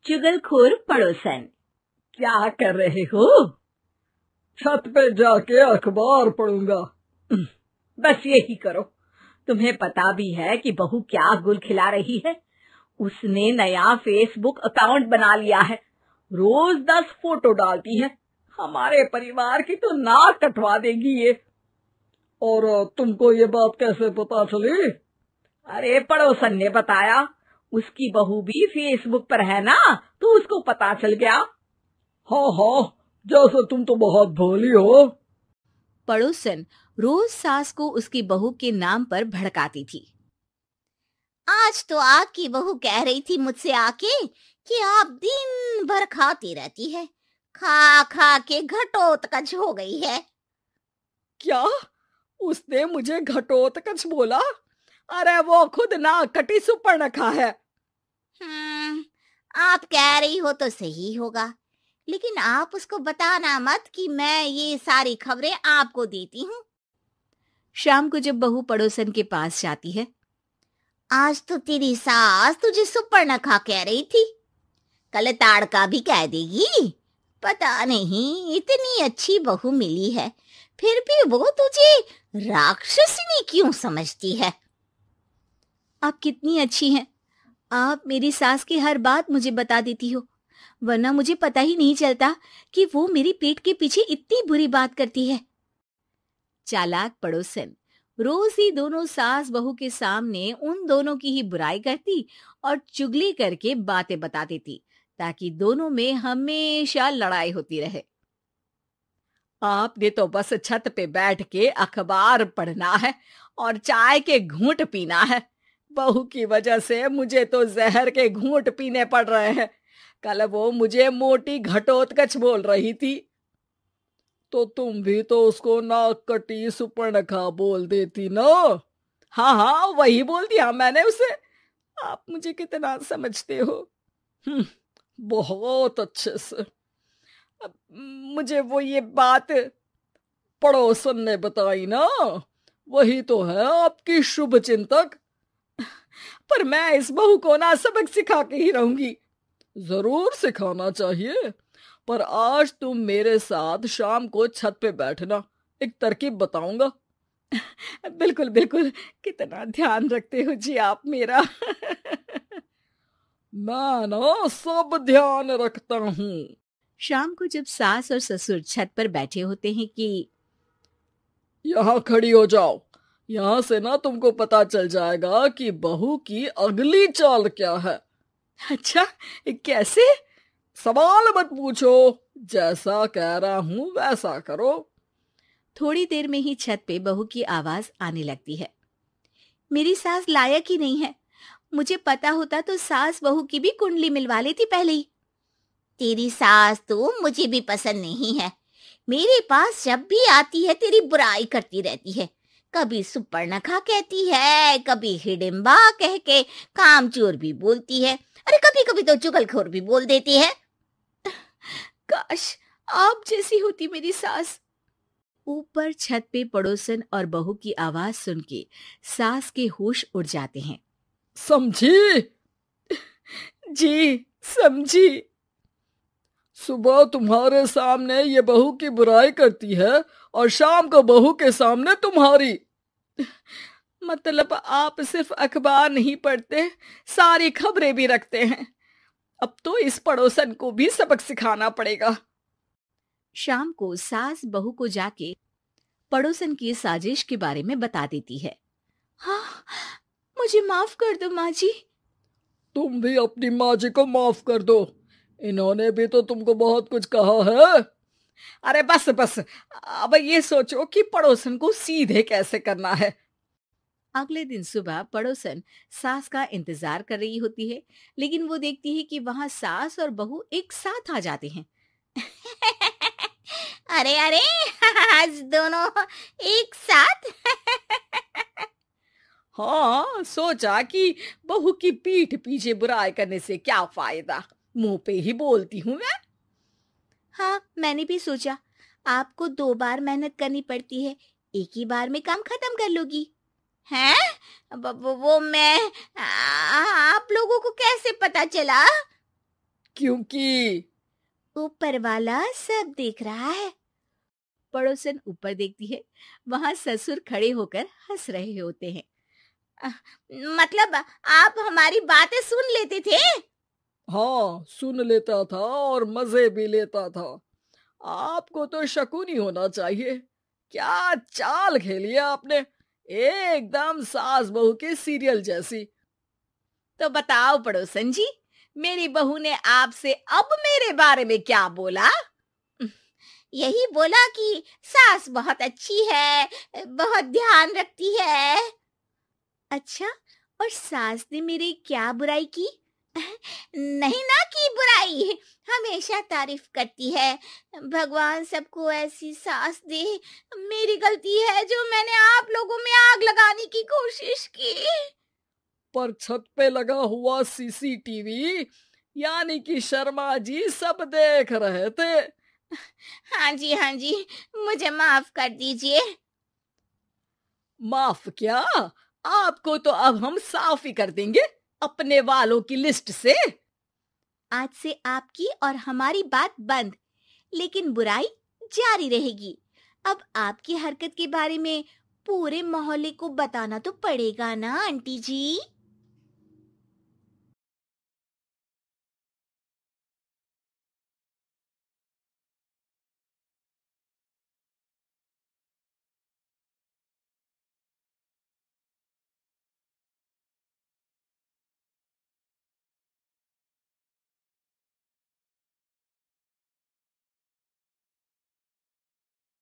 चुगलखोर पड़ोसन। क्या कर रहे हो? छत पे जाके अखबार पढ़ूंगा। बस यही करो। तुम्हें पता भी है कि बहू क्या गुल खिला रही है? उसने नया फेसबुक अकाउंट बना लिया है। रोज 10 फोटो डालती है। हमारे परिवार की तो नाक कटवा देगी ये। और तुमको ये बात कैसे पता चली? अरे पड़ोसन ने बताया। उसकी बहू भी फेसबुक पर है ना, तो उसको पता चल गया। हाँ हाँ, जैसे तुम तो बहुत भोली हो। पड़ोसन रोज सास को उसकी बहू के नाम पर भड़काती थी। आज तो आपकी बहू कह रही थी मुझसे आके कि आप दिन भर खाती रहती है, खा खा के घटोत्कच हो गई है। क्या? उसने मुझे घटोत्कच बोला? अरे वो खुद ना कटी सुपर्णखा है। आप कह रही हो तो सही होगा, लेकिन आप उसको बताना मत कि मैं ये सारी खबरें आपको देती हूँ। शाम को जब बहू पड़ोसन के पास जाती है, आज तो तेरी सास तुझे सुपर्णखा कह रही थी, कल ताड़का भी कह देगी। पता नहीं इतनी अच्छी बहू मिली है, फिर भी वो तुझे राक्षसिनी क्यों समझती है? आप कितनी अच्छी हैं। आप मेरी सास की हर बात मुझे बता देती हो, वरना मुझे पता ही नहीं चलता कि वो मेरी पीठ के पीछे इतनी बुरी बात करती है। चालाक पड़ोसन रोज ही दोनों सास बहू के सामने उन दोनों की ही बुराई करती और चुगली करके बातें बता देती, ताकि दोनों में हमेशा लड़ाई होती रहे। आपने तो बस छत पे बैठ के अखबार पढ़ना है और चाय के घूंट पीना है। बहू की वजह से मुझे तो जहर के घूंट पीने पड़ रहे हैं। कल वो मुझे मोटी घटोत्कच बोल रही थी। तो तुम भी तो उसको नाक कटी सुपर्णखा बोल देती ना। हाँ हाँ, वही बोल दिया मैंने उसे। आप मुझे कितना समझते हो? बहुत अच्छे से। मुझे वो ये बात पड़ोसन ने बताई ना, वही तो है आपकी शुभ चिंतक। पर मैं इस बहू को ना सबक सिखा के ही रहूंगी। जरूर सिखाना चाहिए, पर आज तुम मेरे साथ शाम को छत पे बैठना, एक तरकीब बताऊंगा। बिल्कुल बिल्कुल, कितना ध्यान रखते हो जी आप मेरा। मैं ना सब ध्यान रखता हूँ। शाम को जब सास और ससुर छत पर बैठे होते हैं कि यहाँ खड़ी हो जाओ, यहाँ से ना तुमको पता चल जाएगा कि बहू की अगली चाल क्या है। अच्छा, कैसे? सवाल मत पूछो, जैसा कह रहा हूँ वैसा करो। थोड़ी देर में ही छत पे बहू की आवाज आने लगती है। मेरी सास लायक ही नहीं है। मुझे पता होता तो सास बहू की भी कुंडली मिलवा लेती पहले ही। तेरी सास तो मुझे भी पसंद नहीं है। मेरे पास जब भी आती है तेरी बुराई करती रहती है। कभी सुपर्णखा कहती है, कभी हिडिंबा कह के कामचोर भी बोलती है, अरे कभी कभी तो चुगलखोर भी बोल देती है। काश आप जैसी होती मेरी सास। ऊपर छत पे पड़ोसन और बहू की आवाज सुन के सास के होश उड़ जाते हैं। समझी? जी समझी। सुबह तुम्हारे सामने ये बहू की बुराई करती है और शाम को बहू के सामने तुम्हारी। मतलब आप सिर्फ अखबार नहीं पढ़ते, सारी खबरें भी रखते हैं। अब तो इस पड़ोसन को भी सबक सिखाना पड़ेगा। शाम को सास बहू को जाके पड़ोसन की साजिश के बारे में बता देती है। हाँ, मुझे माफ कर दो माँ जी। तुम भी अपनी माँ जी को माफ कर दो, इन्होंने भी तो तुमको बहुत कुछ कहा है। अरे बस बस, अब ये सोचो कि पड़ोसन को सीधे कैसे करना है। अगले दिन सुबह पड़ोसन सास का इंतजार कर रही होती है, लेकिन वो देखती है कि वहां सास और बहू एक साथ आ जाते हैं। अरे अरे, आज दोनों एक साथ। हाँ, सोचा कि बहू की पीठ पीछे बुराई करने से क्या फायदा, मुंह पे ही बोलती हूँ मैं। हाँ, मैंने भी सोचा आपको 2 बार मेहनत करनी पड़ती है, एक ही बार में काम खत्म कर लोगी। हैं? वो मैं आप लोगों को कैसे पता चला? क्योंकि ऊपर वाला सब देख रहा है। पड़ोसन ऊपर देखती है, वहां ससुर खड़े होकर हंस रहे होते हैं। मतलब आप हमारी बातें सुन लेते थे? हाँ, सुन लेता था और मजे भी लेता था। आपको तो शकुनी होना चाहिए। क्या चाल खेली है आपने, एकदम सास बहू के सीरियल जैसी। तो बताओ पड़ोसन जी, मेरी बहू ने आपसे अब मेरे बारे में क्या बोला? यही बोला कि सास बहुत अच्छी है, बहुत ध्यान रखती है। अच्छा, और सास ने मेरी क्या बुराई की? नहीं ना की बुराई, हमेशा तारीफ करती है। भगवान सबको ऐसी सास दे। मेरी गलती है जो मैंने आप लोगों में आग लगाने की कोशिश की। पर छत पे लगा हुआ सीसीटीवी यानी कि शर्मा जी सब देख रहे थे। हाँ जी, मुझे माफ कर दीजिए। माफ क्या, आपको तो अब हम साफ ही कर देंगे अपने वालों की लिस्ट से। आज से आपकी और हमारी बात बंद, लेकिन बुराई जारी रहेगी। अब आपकी हरकत के बारे में पूरे मोहल्ले को बताना तो पड़ेगा ना आंटी जी।